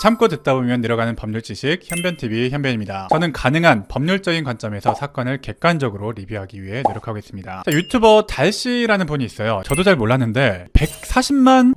참고 듣다 보면 늘어가는 법률 지식, 현변TV 현변입니다. 저는 가능한 법률적인 관점에서 사건을 객관적으로 리뷰하기 위해 노력하고 있습니다. 자, 유튜버 달씨라는 분이 있어요. 저도 잘 몰랐는데 140만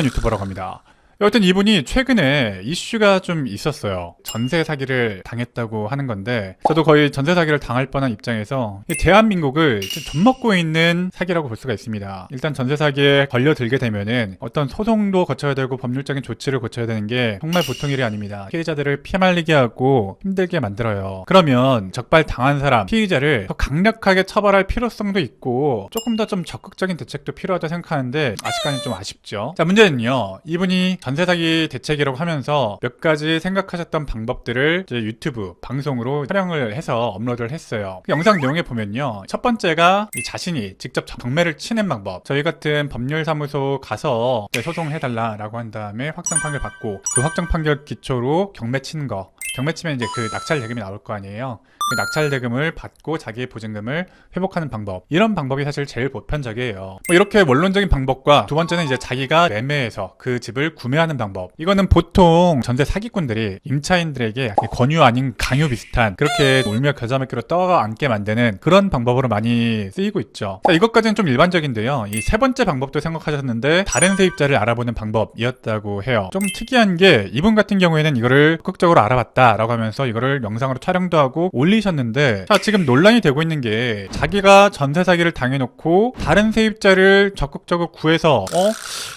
유튜버라고 합니다. 여하튼 이분이 최근에 이슈가 좀 있었어요. 전세 사기를 당했다고 하는 건데, 저도 거의 전세 사기를 당할 뻔한 입장에서 이 대한민국을 좀 먹고 있는 사기라고 볼 수가 있습니다. 일단 전세 사기에 걸려들게 되면은 어떤 소송도 거쳐야 되고 법률적인 조치를 거쳐야 되는 게 정말 보통 일이 아닙니다. 피해자들을 피말리게 하고 힘들게 만들어요. 그러면 적발 당한 사람, 피의자를 더 강력하게 처벌할 필요성도 있고 조금 더 좀 적극적인 대책도 필요하다 생각하는데 아직까지는 좀 아쉽죠. 자, 문제는요, 이분이 전세 사기 대책이라고 하면서 몇 가지 생각하셨던 방법들을 이제 유튜브 방송으로 촬영을 해서 업로드를 했어요. 그 영상 내용에 보면요, 첫 번째가 이 자신이 직접 경매를 치는 방법. 저희 같은 법률사무소 가서 소송해달라라고 한 다음에 확정 판결 받고 그 확정 판결 기초로 경매 치는 거. 경매 치면 이제 그 낙찰 대금이 나올 거 아니에요. 그 낙찰 대금을 받고 자기의 보증금을 회복하는 방법, 이런 방법이 사실 제일 보편적이에요. 이렇게 원론적인 방법과 두 번째는 이제 자기가 매매해서 그 집을 구매하는 방법. 이거는 보통 전세 사기꾼들이 임차인들에게 권유 아닌 강요 비슷한, 그렇게 울며 겨자 먹기로 떠안게 만드는 그런 방법으로 많이 쓰이고 있죠. 자, 이것까지는 좀 일반적인데요, 이 세 번째 방법도 생각하셨는데 다른 세입자를 알아보는 방법이었다고 해요. 좀 특이한 게, 이분 같은 경우에는 이거를 적극적으로 알아봤다라고 하면서 이거를 영상으로 촬영도 하고 올리셨는데, 자, 지금 논란이 되고 있는 게, 자기가 전세 사기를 당해놓고 다른 세입자를 적극적으로 구해서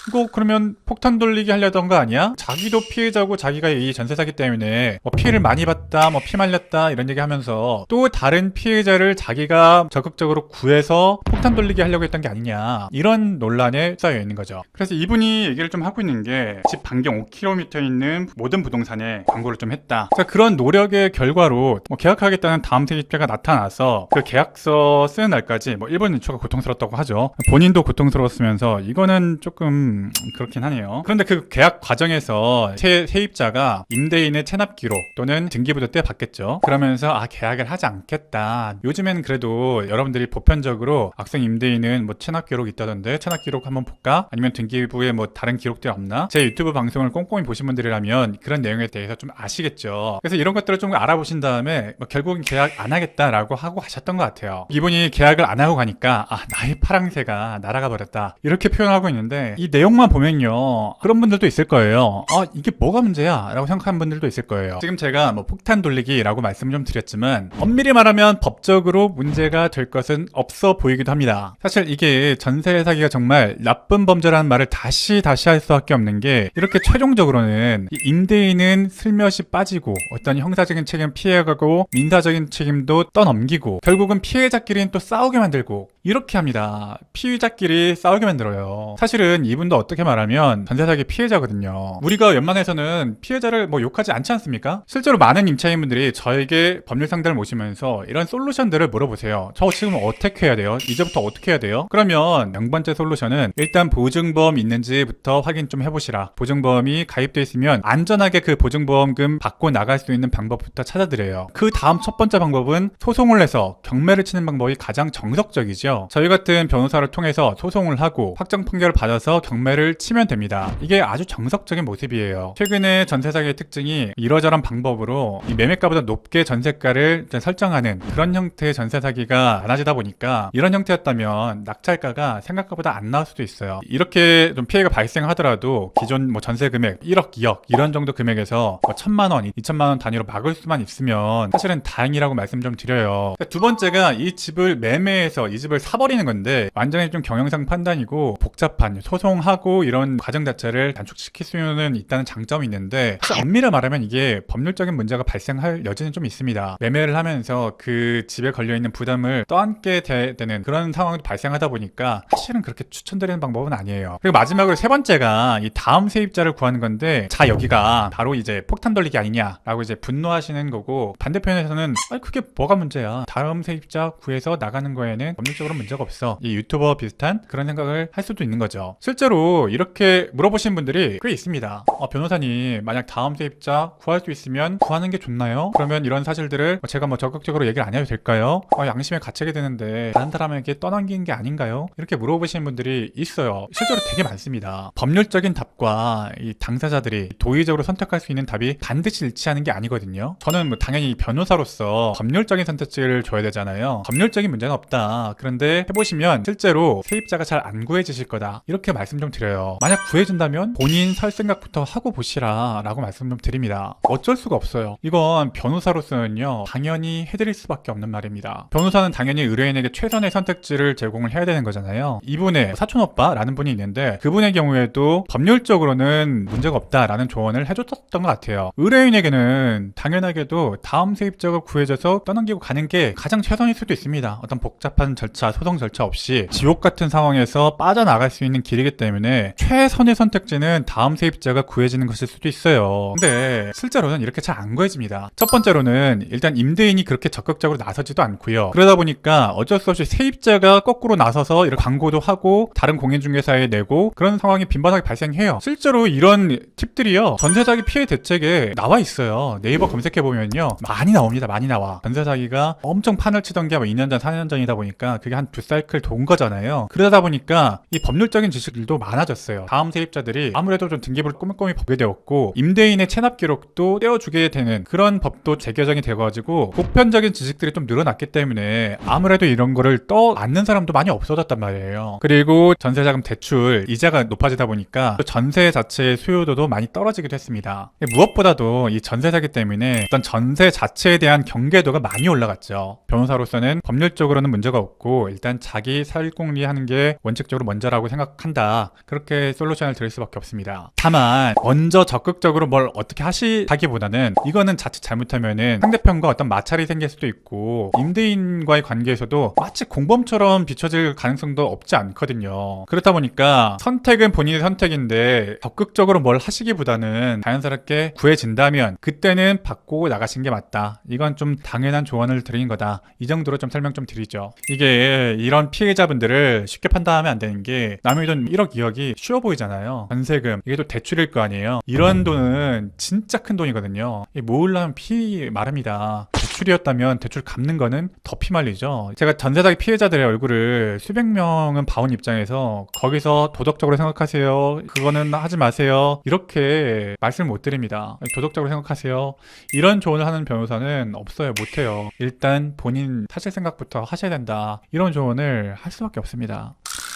이거 그러면 폭탄 돌리기 하려던 거 아니야? 자기도 피해자고 자기가 이 전세 사기 때문에 피해를 많이 봤다, 피 말렸다 이런 얘기 하면서 또 다른 피해자를 자기가 적극적으로 구해서 폭탄 돌리기 하려고 했던 게 아니냐, 이런 논란에 쌓여 있는 거죠. 그래서 이분이 얘기를 좀 하고 있는 게, 집 반경 5km 있는 모든 부동산에 광고를 좀 했다. 자, 그런 노력의 결과로 계약하겠다는 다음 세입자가 나타나서 그 계약서 쓰는 날까지 1분 1초가 고통스럽다고 하죠. 본인도 고통스러웠으면서 이거는 조금 그렇긴 하네요. 그런데 그 계약 과정에서 세입자가 임대인의 체납 기록 또는 등기부도 때 받겠죠. 그러면서 계약을 하지 않겠다. 요즘엔 그래도 여러분들이 보편적으로 악성 임대인은 체납 기록이 있다던데 체납 기록 한번 볼까? 아니면 등기부에 다른 기록들이 없나? 제 유튜브 방송을 꼼꼼히 보신 분들이라면 그런 내용에 대해서 좀 아시겠죠. 그래서 이런 것들을 좀 알아보신 다음에 결국은 계약 안 하겠다라고 하고 가셨던 것 같아요. 이분이 계약을 안 하고 가니까 나의 파랑새가 날아가 버렸다, 이렇게 표현하고 있는데, 이 내용만 보면요, 그런 분들도 있을 거예요. 이게 뭐가 문제야? 라고 생각하는 분들도 있을 거예요. 지금 제가 폭탄 돌리기라고 말씀 좀 드렸지만, 엄밀히 말하면 법적으로 문제가 될 것은 없어 보이기도 합니다. 사실 이게 전세 사기가 정말 나쁜 범죄라는 말을 다시 할 수밖에 없는 게, 이렇게 최종적으로는 이 임대인은 슬며시 빠지고 어떤 형사적인 책임 피해가고 민사적인 책임도 떠넘기고 결국은 피해자끼리는 또 싸우게 만들고, 이렇게 합니다. 피의자끼리 싸우게 만들어요. 사실은 이분도 어떻게 말하면 전세 사기 피해자거든요. 우리가 웬만해서는 피해자를 욕하지 않지 않습니까? 실제로 많은 임차인분들이 저에게 법률 상담을 모시면서 이런 솔루션들을 물어보세요. 저 지금 어떻게 해야 돼요? 이제부터 어떻게 해야 돼요? 그러면 0번째 솔루션은 일단 보증보험 있는지부터 확인 좀 해보시라. 보증보험이 가입되어 있으면 안전하게 그 보증보험금 받고 나갈 수 있는 방법부터 찾아드려요. 그 다음 첫 번째 방법은 소송을 해서 경매를 치는 방법이 가장 정석적이죠. 저희 같은 변호사를 통해서 소송을 하고 확정 판결을 받아서 경매를 치면 됩니다. 이게 아주 정석적인 모습이에요. 최근에 전세 사기의 특징이 이러저런 방법으로 이 매매가보다 높게 전세가를 설정하는 그런 형태의 전세 사기가 많아지다 보니까, 이런 형태였다면 낙찰가가 생각보다 안 나올 수도 있어요. 이렇게 좀 피해가 발생하더라도 기존 전세 금액 1억, 2억 이런 정도 금액에서 1,000만 원, 2,000만 원 단위로 막을 수만 있으면 사실은 다행이라고 말씀 좀 드려요. 두 번째가 이 집을 매매해서 이 집을 사버리는 건데, 완전히 좀 경영상 판단이고 복잡한 소송하고 이런 과정 자체를 단축시킬 수는 있다는 장점이 있는데, 사실 엄밀히 말하면 이게 법률적인 문제가 발생할 여지는 좀 있습니다. 매매를 하면서 그 집에 걸려있는 부담을 떠안게 되는 그런 상황이 발생하다 보니까 사실은 그렇게 추천드리는 방법은 아니에요. 그리고 마지막으로 세 번째가 이 다음 세입자를 구하는 건데, 자, 여기가 바로 이제 폭탄 돌리기 아니냐라고 이제 분노하시는 거고, 반대편에서는 그게 뭐가 문제야, 다음 세입자 구해서 나가는 거에는 법률적으로 법률적으로 문제가 없어. 이 유튜버 비슷한 그런 생각을 할 수도 있는 거죠. 실제로 이렇게 물어보신 분들이 꽤 있습니다. 변호사님, 만약 다음 세입자 구할 수 있으면 구하는 게 좋나요? 그러면 이런 사실들을 제가 적극적으로 얘기를 안 해도 될까요? 양심에 갇히게 되는데 다른 사람에게 떠넘기는 게 아닌가요? 이렇게 물어보시는 분들이 있어요. 실제로 되게 많습니다. 법률적인 답과 이 당사자들이 도의적으로 선택할 수 있는 답이 반드시 일치하는 게 아니거든요. 저는 당연히 변호사로서 법률적인 선택지를 줘야 되잖아요. 법률적인 문제는 없다. 그런데 해보시면 실제로 세입자가 잘 안 구해지실 거다. 이렇게 말씀 좀 드려요. 만약 구해준다면 본인 살 생각부터 하고 보시라 라고 말씀 좀 드립니다. 어쩔 수가 없어요. 이건 변호사로서는요, 당연히 해드릴 수밖에 없는 말입니다. 변호사는 당연히 의뢰인에게 최선의 선택지를 제공을 해야 되는 거잖아요. 이분의 사촌오빠라는 분이 있는데 그분의 경우에도 법률적으로는 문제가 없다라는 조언을 해줬던 것 같아요. 의뢰인에게는 당연하게도 다음 세입자가 구해져서 떠넘기고 가는 게 가장 최선일 수도 있습니다. 어떤 복잡한 절차, 소송 절차 없이 지옥 같은 상황에서 빠져나갈 수 있는 길이기 때문에 최선의 선택지는 다음 세입자가 구해지는 것일 수도 있어요. 근데 실제로는 이렇게 잘 안 구해집니다. 첫 번째로는 일단 임대인이 그렇게 적극적으로 나서지도 않고요. 그러다 보니까 어쩔 수 없이 세입자가 거꾸로 나서서 이렇게 광고도 하고 다른 공인중개사에 내고 그런 상황이 빈번하게 발생해요. 실제로 이런 팁들이요, 전세사기 피해 대책에 나와 있어요. 네이버 검색해보면요, 많이 나옵니다. 많이 나와. 전세사기가 엄청 판을 치던 게 2년 전, 4년 전이다 보니까 그게 한 두 사이클 돈 거잖아요. 그러다 보니까 이 법률적인 지식들도 많아졌어요. 다음 세입자들이 아무래도 좀 등기부를 꼼꼼히 보게 되었고 임대인의 체납 기록도 떼어주게 되는 그런 법도 재개정이 되어가지고 보편적인 지식들이 좀 늘어났기 때문에 아무래도 이런 거를 떠안는 사람도 많이 없어졌단 말이에요. 그리고 전세자금 대출 이자가 높아지다 보니까 전세 자체의 수요도도 많이 떨어지기도 했습니다. 무엇보다도 이 전세 사기 때문에 어떤 전세 자체에 대한 경계도가 많이 올라갔죠. 변호사로서는 법률적으로는 문제가 없고 일단 자기 사일공리하는 게 원칙적으로 먼저라고 생각한다. 그렇게 솔루션을 드릴 수밖에 없습니다. 다만 먼저 적극적으로 뭘 어떻게 하시다기보다는 이거는 자칫 잘못하면은 상대편과 어떤 마찰이 생길 수도 있고 임대인과의 관계에서도 마치 공범처럼 비춰질 가능성도 없지 않거든요. 그렇다 보니까 선택은 본인의 선택인데 적극적으로 뭘 하시기보다는 자연스럽게 구해진다면 그때는 바꾸고 나가신 게 맞다. 이건 좀 당연한 조언을 드린 거다. 이 정도로 좀 설명 좀 드리죠. 이게 이런 피해자분들을 쉽게 판단하면 안 되는 게 남의 돈 1억 2억이 쉬워 보이잖아요. 전세금 이게 또 대출일 거 아니에요. 이런 돈은 진짜 큰 돈이거든요. 모으려면 피 마릅니다. 대출이었다면 대출 갚는 거는 더 피말리죠. 제가 전세사기 피해자들의 얼굴을 수백 명은 봐온 입장에서 거기서 도덕적으로 생각하세요, 그거는 하지 마세요, 이렇게 말씀을 못 드립니다. 도덕적으로 생각하세요, 이런 조언을 하는 변호사는 없어요. 못해요. 일단 본인 사실 생각부터 하셔야 된다. 이런 조언을 할 수밖에 없습니다.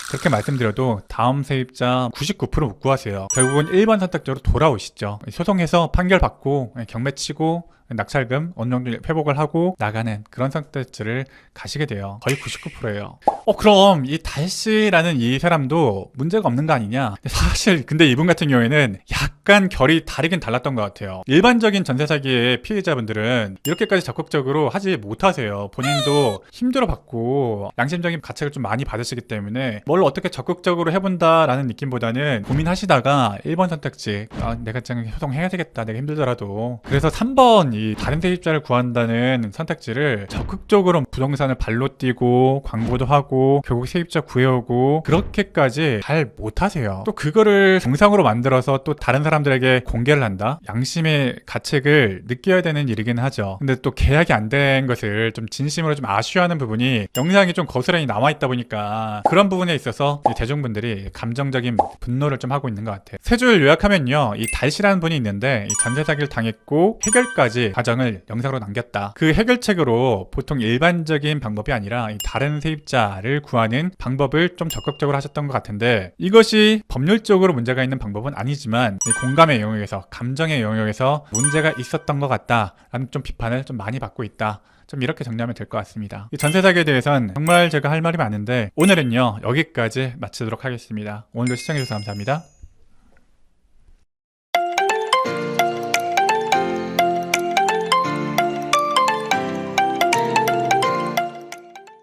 그렇게 말씀드려도 다음 세입자 99% 못 구하세요. 결국은 1번 선택적으로 돌아오시죠. 소송해서 판결 받고 경매 치고 낙찰금 어느 정도 회복을 하고 나가는 그런 선택지를 가시게 돼요. 거의 99%예요. 그럼 이 달씨라는 이 사람도 문제가 없는 거 아니냐? 사실 근데 이분 같은 경우에는 약간 결이 다르긴 달랐던 것 같아요. 일반적인 전세 사기의 피해자분들은 이렇게까지 적극적으로 하지 못하세요. 본인도 힘들어 받고 양심적인 가책을 좀 많이 받으시기 때문에 뭘 어떻게 적극적으로 해본다라는 느낌보다는 고민하시다가 1번 선택지, 내가 좀 소송해야 되겠다, 내가 힘들더라도. 그래서 3번 이 다른 세입자를 구한다는 선택지를 적극적으로 부동산을 발로 뛰고 광고도 하고 결국 세입자 구해오고 그렇게까지 잘 못하세요. 또 그거를 정상으로 만들어서 또 다른 사람들에게 공개를 한다? 양심의 가책을 느껴야 되는 일이긴 하죠. 근데 또 계약이 안 된 것을 좀 진심으로 좀 아쉬워하는 부분이 영상이 좀 거스란히 남아있다 보니까 그런 부분에 있어서 대중분들이 감정적인 분노를 좀 하고 있는 것 같아요. 세 줄 요약하면요, 이 달씨라는 분이 있는데 이 전세 사기를 당했고 해결까지 과정을 영상으로 남겼다. 그 해결책으로 보통 일반적인 방법이 아니라 다른 세입자를 구하는 방법을 좀 적극적으로 하셨던 것 같은데 이것이 법률적으로 문제가 있는 방법은 아니지만 공감의 영역에서, 감정의 영역에서 문제가 있었던 것 같다라는 좀 비판을 좀 많이 받고 있다. 좀 이렇게 정리하면 될 것 같습니다. 이 전세 사기에 대해서는 정말 제가 할 말이 많은데 오늘은요 여기까지 마치도록 하겠습니다. 오늘도 시청해주셔서 감사합니다.